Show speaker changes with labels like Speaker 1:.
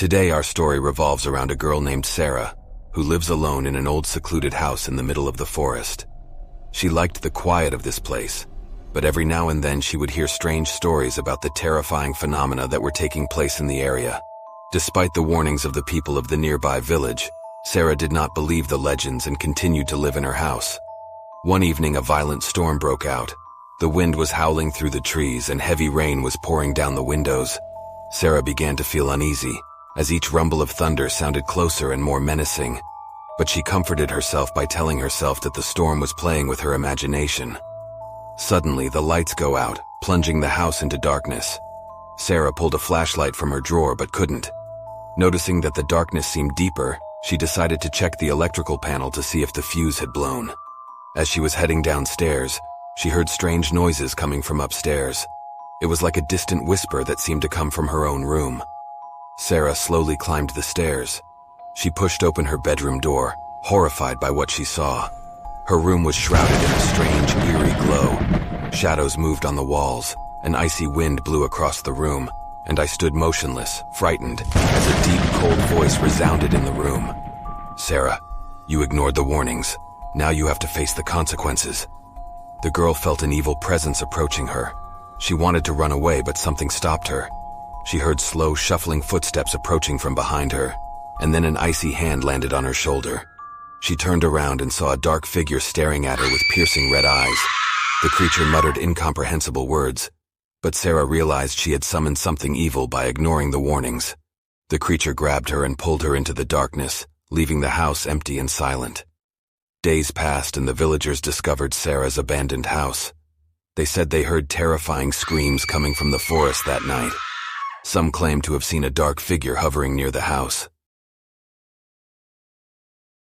Speaker 1: Today our story revolves around a girl named Sarah, who lives alone in an old secluded house in the middle of the forest. She liked the quiet of this place, but every now and then she would hear strange stories about the terrifying phenomena that were taking place in the area. Despite the warnings of the people of the nearby village, Sarah did not believe the legends and continued to live in her house. One evening, a violent storm broke out. The wind was howling through the trees and heavy rain was pouring down the windows. Sarah began to feel uneasy, as each rumble of thunder sounded closer and more menacing. But she comforted herself by telling herself that the storm was playing with her imagination. Suddenly, the lights go out, plunging the house into darkness. Sarah pulled a flashlight from her drawer but couldn't. Noticing that the darkness seemed deeper, she decided to check the electrical panel to see if the fuse had blown. As she was heading downstairs, she heard strange noises coming from upstairs. It was like a distant whisper that seemed to come from her own room. Sarah slowly climbed the stairs. She pushed open her bedroom door, horrified by what she saw. Her room was shrouded in a strange, eerie glow. Shadows moved on the walls, an icy wind blew across the room, and I stood motionless, frightened, as a deep, cold voice resounded in the room. "Sarah, you ignored the warnings. Now you have to face the consequences." The girl felt an evil presence approaching her. She wanted to run away, but something stopped her. She heard slow, shuffling footsteps approaching from behind her, and then an icy hand landed on her shoulder. She turned around and saw a dark figure staring at her with piercing red eyes. The creature muttered incomprehensible words, but Sarah realized she had summoned something evil by ignoring the warnings. The creature grabbed her and pulled her into the darkness, leaving the house empty and silent. Days passed and the villagers discovered Sarah's abandoned house. They said they heard terrifying screams coming from the forest that night. Some claimed to have seen a dark figure hovering near the house.